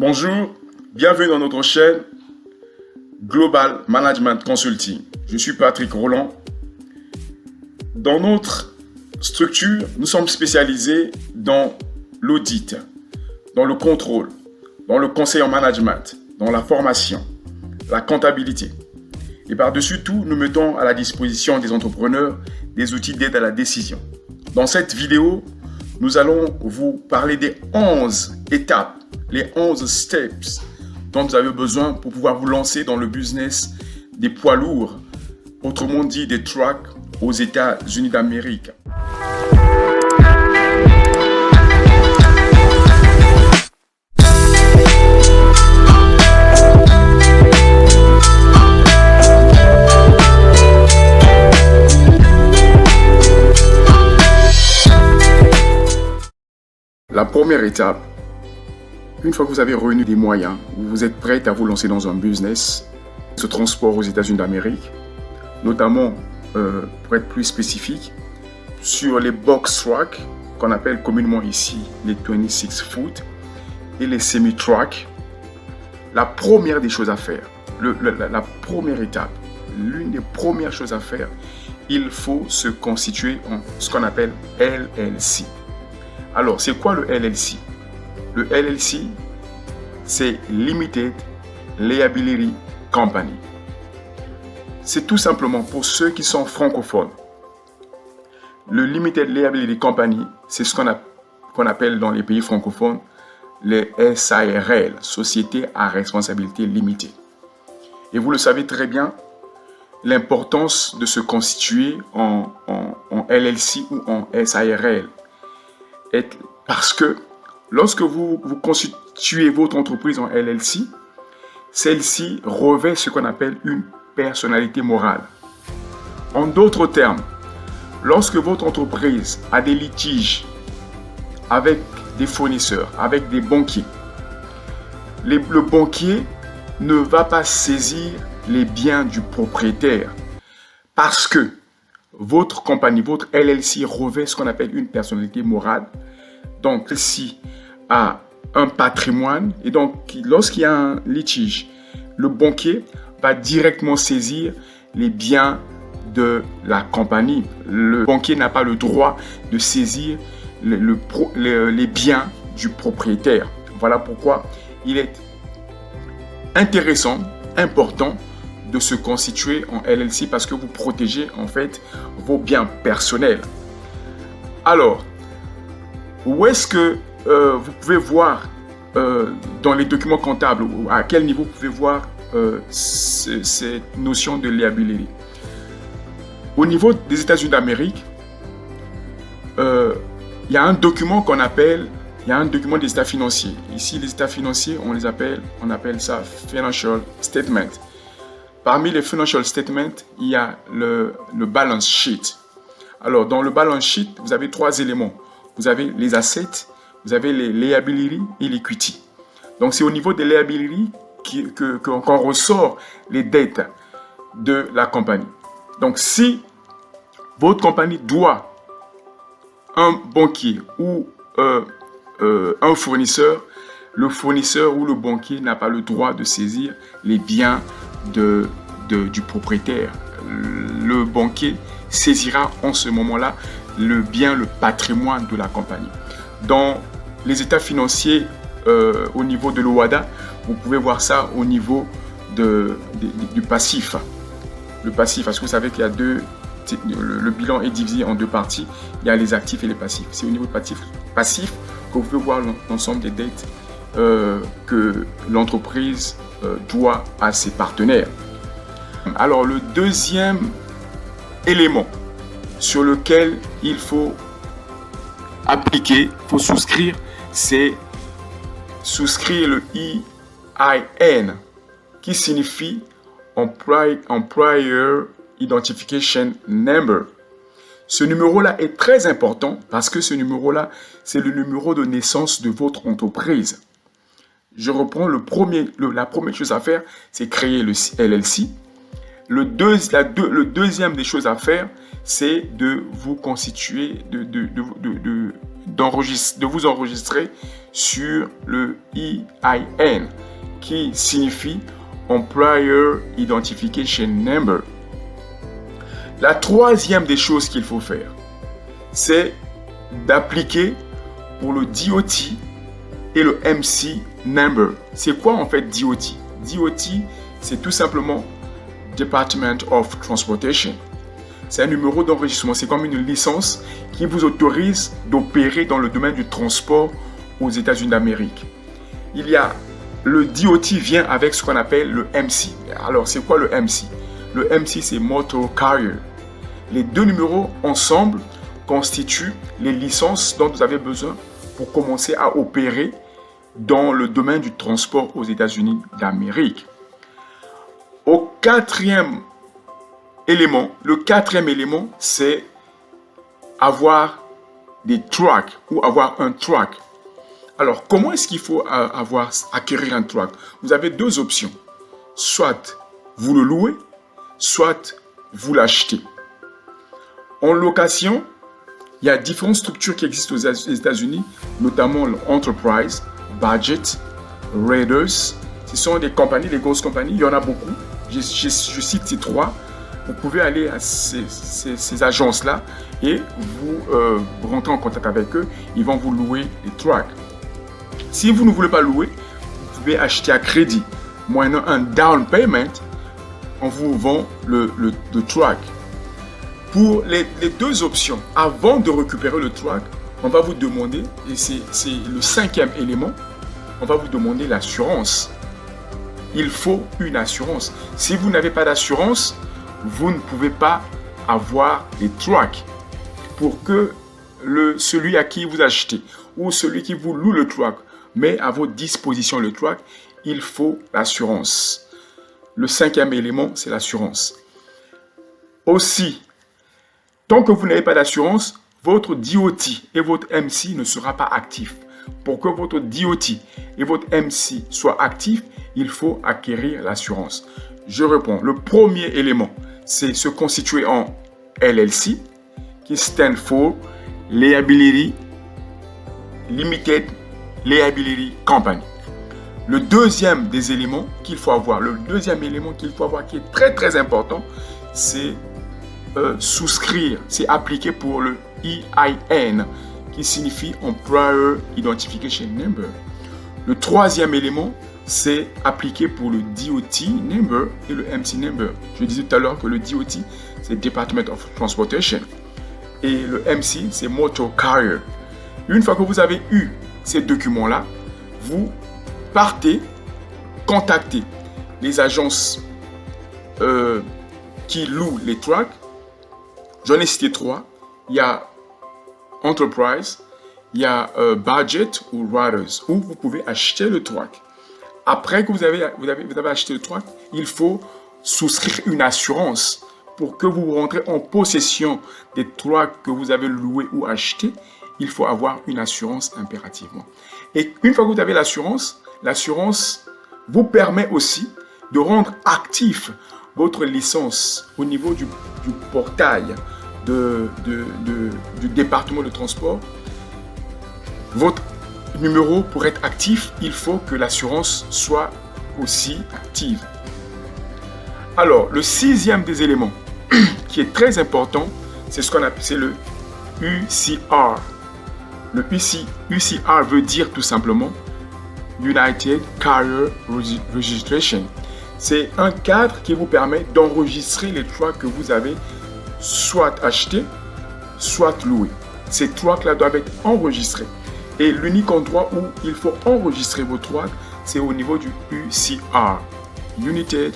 Bonjour, bienvenue dans notre chaîne Global Management Consulting. Je suis Patrick Roland. Dans notre structure, nous sommes spécialisés dans l'audit, dans le contrôle, dans le conseil en management, dans la formation, la comptabilité. Et par-dessus tout, nous mettons à la disposition des entrepreneurs des outils d'aide à la décision. Dans cette vidéo, nous allons vous parler des 11 étapes, les 11 steps dont vous avez besoin pour pouvoir vous lancer dans le business des poids lourds, autrement dit des trucks aux États-Unis d'Amérique. La première étape, une fois que vous avez réuni des moyens, vous êtes prêt à vous lancer dans un business, ce transport aux États-Unis d'Amérique, notamment, pour être plus spécifique, sur les box trucks, qu'on appelle communément ici les 26 foot, et les semi-trucks. La première des choses à faire, la première étape, l'une des premières choses à faire, il faut se constituer en ce qu'on appelle LLC. Alors, c'est quoi le LLC? Le LLC, c'est Limited Liability Company. C'est tout simplement pour ceux qui sont francophones. Le Limited Liability Company, c'est ce qu'on appelle dans les pays francophones les SARL, Sociétés à responsabilité limitée. Et vous le savez très bien, l'importance de se constituer en LLC ou en SARL. Parce que lorsque vous constituez votre entreprise en LLC, celle-ci revêt ce qu'on appelle une personnalité morale. En d'autres termes, lorsque votre entreprise a des litiges avec des fournisseurs, avec des banquiers, le banquier ne va pas saisir les biens du propriétaire parce que votre compagnie, votre LLC revêt ce qu'on appelle une personnalité morale. Donc, celle-ci a un patrimoine et donc, lorsqu'il y a un litige, le banquier va directement saisir les biens de la compagnie. Le banquier n'a pas le droit de saisir les biens du propriétaire. Voilà pourquoi il est intéressant, important de se constituer en LLC parce que vous protégez en fait vos biens personnels. Alors, où est-ce que vous pouvez voir dans les documents comptables, ou à quel niveau vous pouvez voir cette notion de liability? Au niveau des États-Unis d'Amérique, il y a un document qu'on appelle, il y a un document des états financiers. Ici, les états financiers, on appelle ça financial statement. Parmi les financial statements, il y a le balance sheet. Alors, dans le balance sheet, vous avez 3 éléments. Vous avez les assets, vous avez les liabilities et l'equity. Donc, c'est au niveau des liabilities qu'on ressort les dettes de la compagnie. Donc, si votre compagnie doit un banquier ou un fournisseur, le fournisseur ou le banquier n'a pas le droit de saisir les biens du propriétaire. Le banquier saisira en ce moment-là le patrimoine de la compagnie. Dans les états financiers au niveau de l'OHADA, vous pouvez voir ça au niveau du passif. Le passif, parce que vous savez qu'il y a le bilan est divisé en 2 parties. Il y a les actifs et les passifs. C'est au niveau passif que vous pouvez voir l'ensemble des dettes que l'entreprise doit à ses partenaires. Alors, le deuxième élément sur lequel il faut appliquer, il faut souscrire, c'est souscrire le EIN, qui signifie Employer Identification Number. Ce numéro-là est très important parce que ce numéro-là, c'est le numéro de naissance de votre entreprise. Je reprends la première chose à faire, c'est créer le LLC. Le deuxième des choses à faire, c'est de vous constituer, de vous enregistrer sur le EIN, qui signifie Employer Identification Number. La troisième des choses qu'il faut faire, c'est d'appliquer pour le DOT et le MC Number. C'est quoi en fait DOT? DOT, c'est tout simplement Department of Transportation. C'est un numéro d'enregistrement, c'est comme une licence qui vous autorise d'opérer dans le domaine du transport aux États-Unis d'Amérique. Le DOT vient avec ce qu'on appelle le MC. Alors, c'est quoi le MC? Le MC, c'est Motor Carrier. Les deux numéros ensemble constituent les licences dont vous avez besoin pour commencer à opérer dans le domaine du transport aux États-Unis d'Amérique. Le quatrième élément, c'est avoir des trucks ou avoir un truck. Alors, comment est-ce qu'il faut acquérir un truck? Vous avez deux options. Soit vous le louez, soit vous l'achetez. En location, il y a différentes structures qui existent aux États-Unis, notamment l'Enterprise, Budget, Raiders. Ce sont des compagnies, des grosses compagnies. Il y en a beaucoup. Je cite ces trois. Vous pouvez aller à ces agences-là et vous rentrez en contact avec eux. Ils vont vous louer les trucks. Si vous ne voulez pas louer, vous pouvez acheter à crédit. Moyennant un down payment, on vous vend le truck. Pour les deux options, avant de récupérer le truck, on va vous demander, et c'est le cinquième élément, on va vous demander l'assurance. Il faut une assurance. Si vous n'avez pas d'assurance, vous ne pouvez pas avoir les trucks. Pour que celui à qui vous achetez ou celui qui vous loue le truck met à votre disposition le truck, il faut l'assurance. Le cinquième élément, c'est l'assurance. Aussi, tant que vous n'avez pas d'assurance, votre DOT et votre MC ne sera pas actif. Pour que votre DOT et votre MC soient actifs, il faut acquérir l'assurance. Je réponds. Le premier élément, c'est se constituer en LLC, qui stand for Liability Limited Liability Company. Le deuxième des éléments qu'il faut avoir, qui est très très important, c'est souscrire, c'est appliquer pour le EIN, qui signifie Employer Identification Number. Le troisième élément, c'est appliquer pour le DOT Number et le MC Number. Je disais tout à l'heure que le DOT, c'est Department of Transportation. Et le MC, c'est Motor Carrier. Une fois que vous avez eu ces documents-là, vous partez contacter les agences qui louent les trucks. J'en ai cité trois. Il y a Enterprise, il y a Budget ou Raiders, où vous pouvez acheter le truck. Après que vous avez acheté le truck, il faut souscrire une assurance pour que vous rentrez en possession des trucks que vous avez loués ou achetés. Il faut avoir une assurance impérativement. Et une fois que vous avez l'assurance vous permet aussi de rendre actif votre licence au niveau du portail du département de transport. Votre numéro, pour être actif, il faut que l'assurance soit aussi active. Alors, le sixième des éléments qui est très important, c'est ce qu'on appelle le UCR. Le UCR veut dire tout simplement United Carrier Registration. C'est un cadre qui vous permet d'enregistrer les trucks que vous avez soit achetés, soit loués. Ces trucks-là doivent être enregistrés. Et l'unique endroit où il faut enregistrer vos trucks, c'est au niveau du UCR, United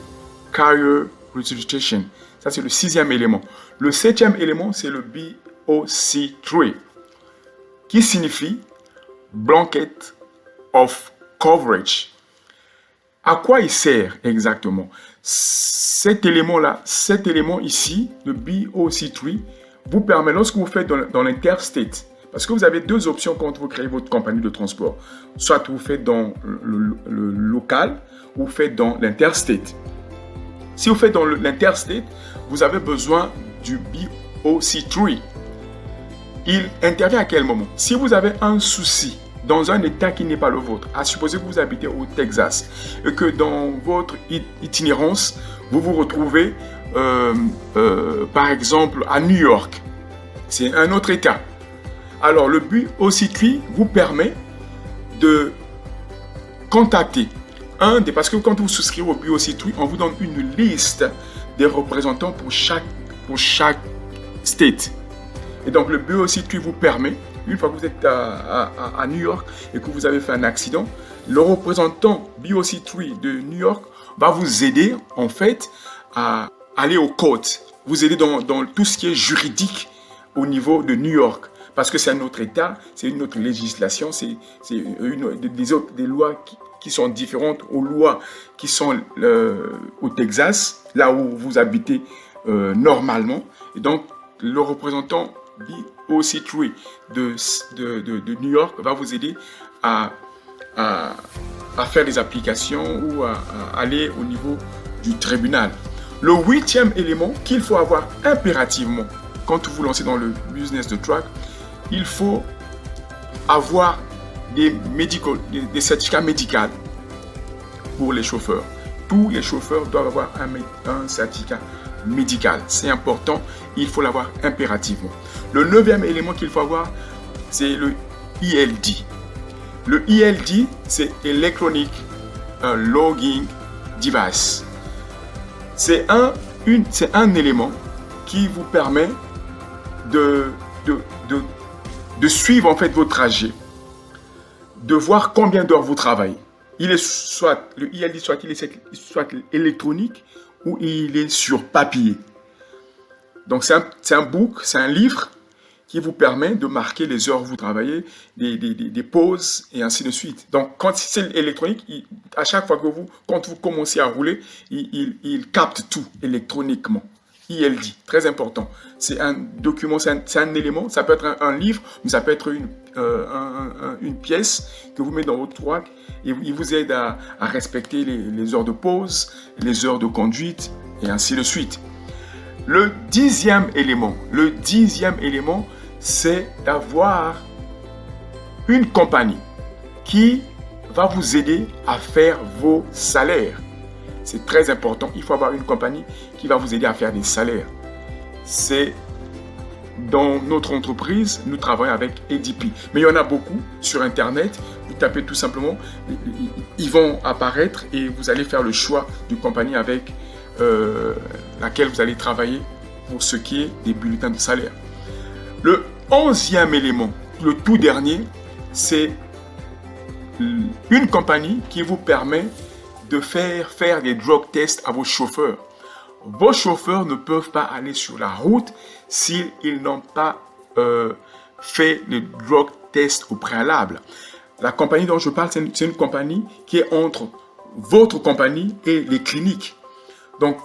Carrier Registration. Ça, c'est le sixième élément. Le septième élément, c'est le BOC3, qui signifie Blanket of Coverage. À quoi il sert exactement? Cet élément ici, le BOC3, vous permet, lorsque vous faites dans l'interstate, parce que vous avez deux options quand vous créez votre compagnie de transport. Soit vous faites dans le local, ou vous faites dans l'interstate. Si vous faites dans l'interstate, vous avez besoin du BOC3. il intervient à quel moment? Si vous avez un souci dans un état qui n'est pas le vôtre, à supposer que vous habitez au Texas et que dans votre itinérance, vous vous retrouvez par exemple à New York, c'est un autre état. Alors le BioCtree vous permet de contacter parce que quand vous souscrivez au BioCtree, on vous donne une liste des représentants pour chaque state. Et donc le BioCtree vous permet, une fois que vous êtes à New York et que vous avez fait un accident, le représentant BioCtree de New York va vous aider en fait à aller aux côtes, vous aider dans tout ce qui est juridique au niveau de New York. Parce que c'est un autre État, c'est une autre législation, c'est des lois qui sont différentes aux lois qui sont au Texas, là où vous habitez normalement. Et donc, le représentant BioCtree de New York va vous aider à faire des applications ou à aller au niveau du tribunal. Le 8e élément qu'il faut avoir impérativement quand vous vous lancez dans le business de truck, il faut avoir des certificats médicaux pour les chauffeurs. Tous les chauffeurs doivent avoir un certificat médical. C'est important, il faut l'avoir impérativement. Le 9e élément qu'il faut avoir, c'est le ELD. Le ELD, c'est Electronic Logging Device. C'est un élément qui vous permet de suivre en fait vos trajets, de voir combien d'heures vous travaillez. Il est soit le ELD, soit électronique ou il est sur papier. Donc c'est un book, c'est un livre qui vous permet de marquer les heures où vous travaillez, des pauses et ainsi de suite. Donc quand c'est électronique, à chaque fois que quand vous commencez à rouler, il capte tout électroniquement. ELD, très important. C'est un document, c'est un élément, ça peut être un livre, mais ça peut être une pièce que vous mettez dans votre truck et il vous aide à respecter les heures de pause, les heures de conduite et ainsi de suite. Le 10e élément, c'est d'avoir une compagnie qui va vous aider à faire vos salaires. C'est très important. Il faut avoir une compagnie qui va vous aider à faire des salaires. C'est dans notre entreprise, nous travaillons avec ADP. Mais il y en a beaucoup sur Internet. Vous tapez tout simplement, ils vont apparaître et vous allez faire le choix d'une compagnie avec laquelle vous allez travailler pour ce qui est des bulletins de salaire. Le 11e élément, le tout dernier, c'est une compagnie qui vous permet de faire des drug tests à vos chauffeurs. Vos chauffeurs ne peuvent pas aller sur la route s'ils n'ont pas fait le drug test au préalable. La compagnie dont je parle, c'est une compagnie qui est entre votre compagnie et les cliniques. Donc,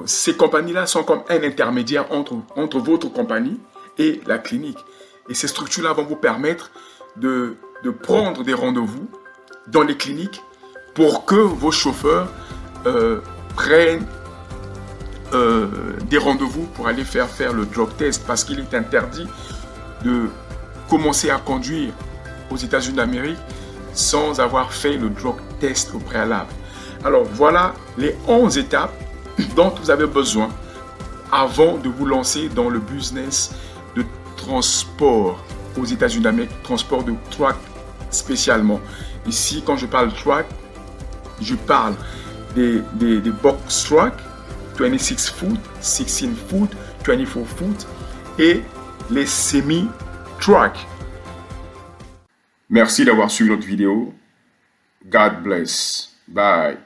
ces compagnies-là sont comme un intermédiaire entre votre compagnie et la clinique. Et ces structures-là vont vous permettre de prendre des rendez-vous dans les cliniques pour que vos chauffeurs prennent des rendez-vous pour aller faire le drug test, parce qu'il est interdit de commencer à conduire aux États-Unis d'Amérique sans avoir fait le drug test au préalable. Alors voilà les 11 étapes dont vous avez besoin avant de vous lancer dans le business de transport aux États-Unis d'Amérique, transport de truck spécialement. Ici, quand je parle de truck, je parle des box truck, 26 foot, 16 foot, 24 foot et les semi-truck. Merci d'avoir suivi notre vidéo. God bless. Bye.